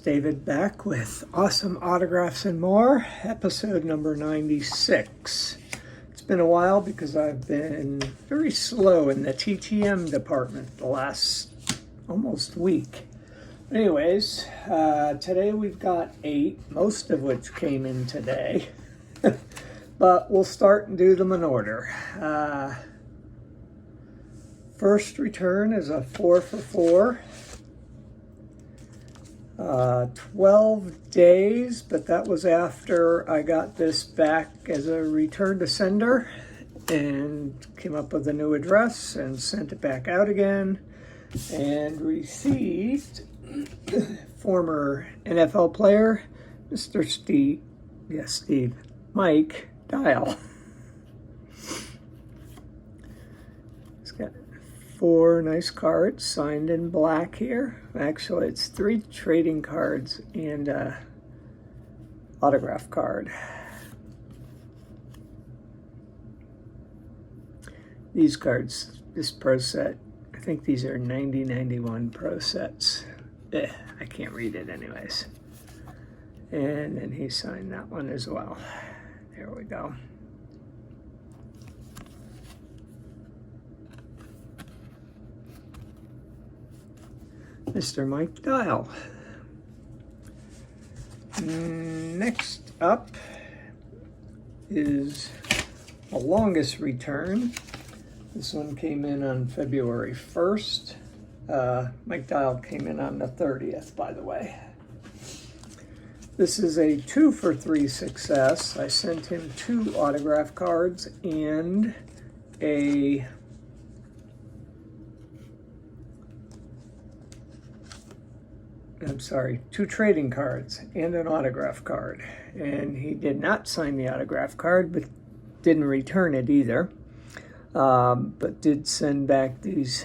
David back with Awesome Autographs and More, episode number 96. It's been a while because I've been very slow in the TTM department the last almost week. Anyways, today we've got 8, most of which came in today. But we'll start and do them in order. First return is a 4 for 4. 12 days, but that was after I got this back as a return to sender and came up with a new address and sent it back out again and received former NFL player, Mr. Mike Dyal. He's got 4 nice cards signed in black here. Actually, it's 3 trading cards and a autograph card. These cards, this pro set, I think these are 90-91 pro sets. I can't read it anyways. And then he signed that one as well. There we go. Mr. Mike Dyal. Next up is the longest return. This one came in on February 1st. Mike Dyal came in on the 30th, by the way. This is a 2 for 3 success. I sent him 2 autograph cards and a I'm sorry, 2 trading cards and an autograph card. And he did not sign the autograph card, but didn't return it either. But did send back these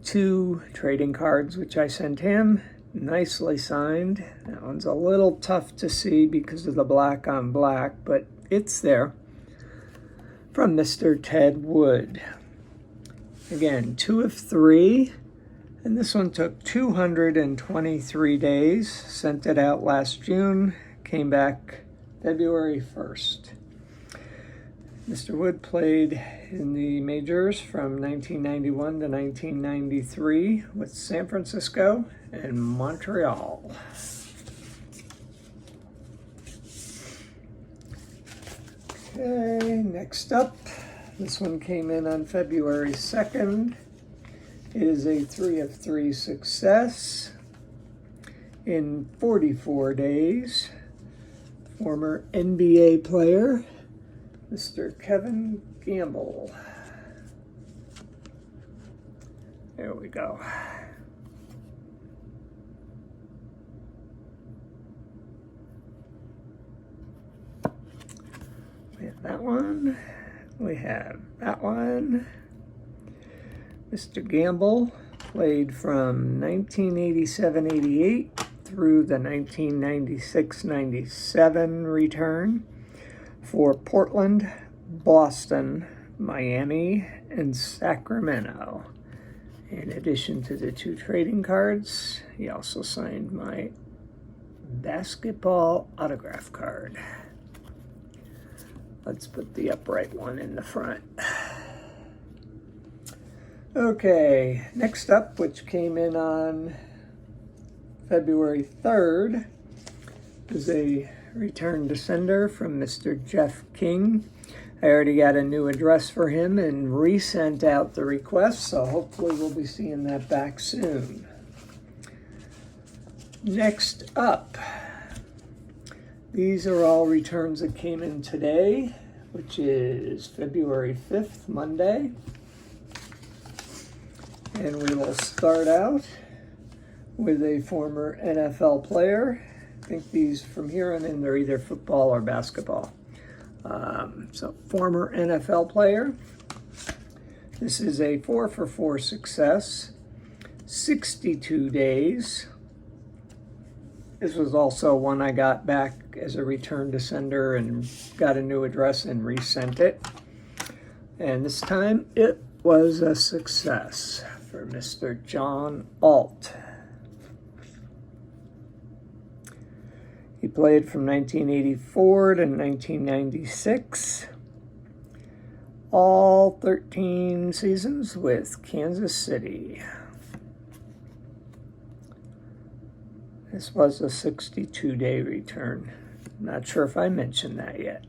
2 trading cards, which I sent him, nicely signed. That one's a little tough to see because of the black on black, but it's there. From Mr. Ted Wood. Again, 2 of 3. And this one took 223 days, sent it out last June, came back February 1st. Mr. Wood played in the majors from 1991 to 1993 with San Francisco and Montreal. Okay, next up, this one came in on February 2nd. It is a 3 of 3 success in 44 days. Former NBA player, Mr. Kevin Gamble. There we go. We have that one. We have that one. Mr. Gamble played from 1987-88 through the 1996-97 return for Portland, Boston, Miami, and Sacramento. In addition to the 2 trading cards, he also signed my basketball autograph card. Let's put the upright one in the front. Okay, next up, which came in on February 3rd, is a return to sender from Mr. Jeff King. I already got a new address for him and resent out the request, so hopefully we'll be seeing that back soon. Next up, these are all returns that came in today, which is February 5th, Monday. And we will start out with a former NFL player. I think these from here on in, they're either football or basketball. So former NFL player. This is a 4 for 4 success, 62 days. This was also one I got back as a return to sender and got a new address and resent it. And this time it was a success for Mr. John Alt. He played from 1984 to 1996. All 13 seasons with Kansas City. This was a 62-day return. Not sure if I mentioned that yet.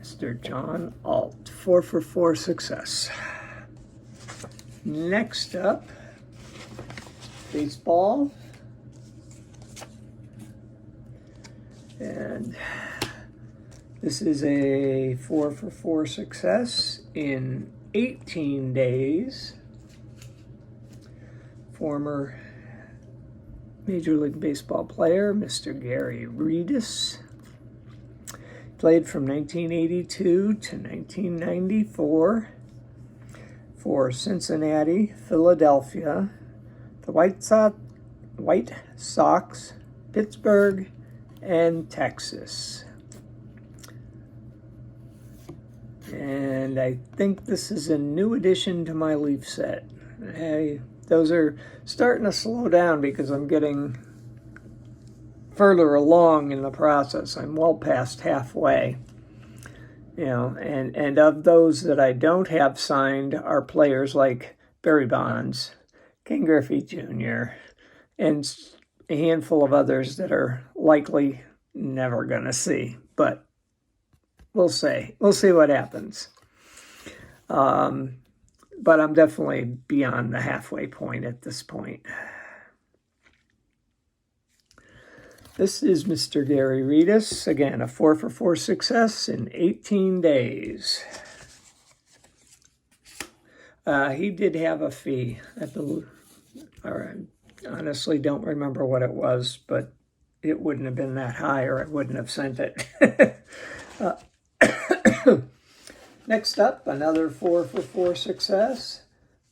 Mr. John Alt, 4 for 4 success. Next up, baseball. And this is a 4 for 4 success in 18 days. Former Major League Baseball player, Mr. Gary Remus. Played from 1982 to 1994 for Cincinnati, Philadelphia, the White Sox, Pittsburgh, and Texas. And I think this is a new addition to my leaf set. Hey, those are starting to slow down because I'm getting further along in the process. I'm well past halfway. You know, and of those that I don't have signed are players like Barry Bonds, Ken Griffey Jr., and a handful of others that are likely never going to see. But we'll see. We'll see what happens. But I'm definitely beyond the halfway point at this point. This is Mr. Gary Remus. Again, a 4 for 4 success in 18 days. He did have a fee, I believe. I honestly don't remember what it was, but it wouldn't have been that high or I wouldn't have sent it. Next up, another 4 for 4 success.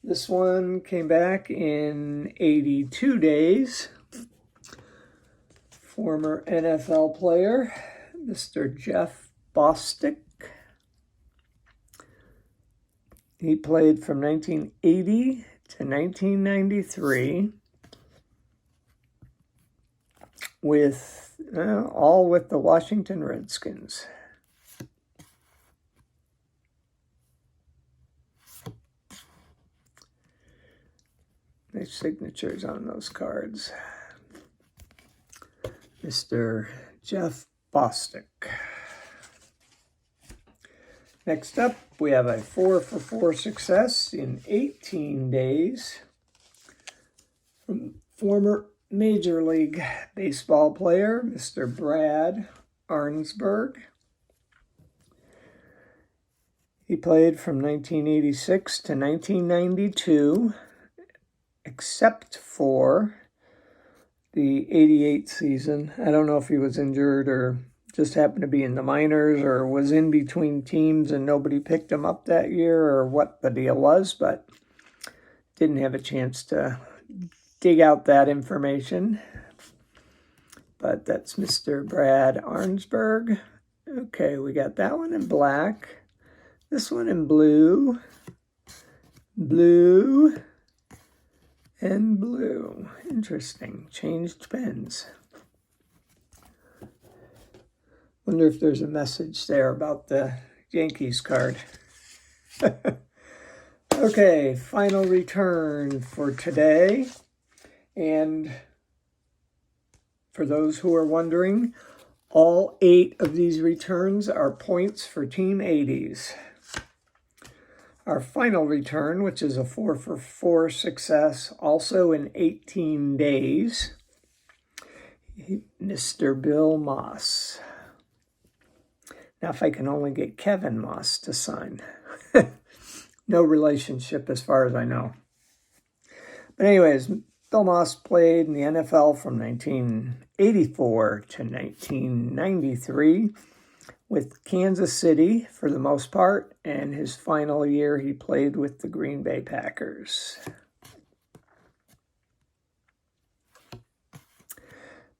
This one came back in 82 days. Former NFL player, Mr. Jeff Bostic. He played from 1980 to 1993 with all with the Washington Redskins. Nice signatures on those cards. Mr. Jeff Bostic. Next up, we have a 4 for 4 success in 18 days from former Major League Baseball player, Mr. Brad Arnsberg. He played from 1986 to 1992, except for the 88 season. I don't know if he was injured or just happened to be in the minors or was in between teams and nobody picked him up that year or what the deal was, but didn't have a chance to dig out that information. But that's Mr. Brad Arnsberg. Okay, we got that one in black. This one in blue. Blue. And blue. Interesting. Changed pens. Wonder if there's a message there about the Yankees card. Okay, final return for today. And for those who are wondering, all 8 of these returns are points for Team 80s. Our final return, which is a 4 for 4 success, also in 18 days, Mr. Bill Maas. Now, if I can only get Kevin Maas to sign. No relationship as far as I know. But anyways, Bill Maas played in the NFL from 1984 to 1993 with Kansas City for the most part, and his final year he played with the Green Bay Packers.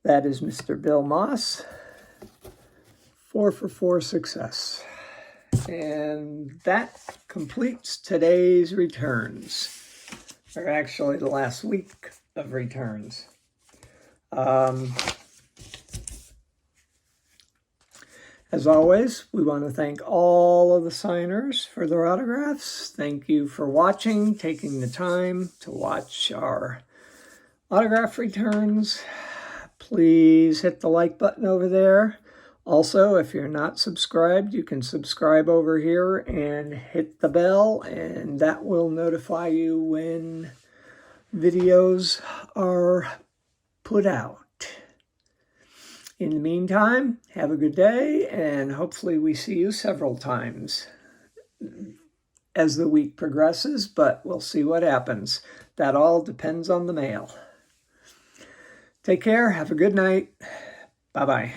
That is Mr. Bill Maas. 4 for 4 success. And that completes today's returns. Or actually the last week of returns. As always, we want to thank all of the signers for their autographs. Thank you for watching, taking the time to watch our autograph returns. Please hit the like button over there. Also, if you're not subscribed, you can subscribe over here and hit the bell, and that will notify you when videos are put out. In the meantime, have a good day, and hopefully we see you several times as the week progresses, but we'll see what happens. That all depends on the mail. Take care. Have a good night. Bye-bye.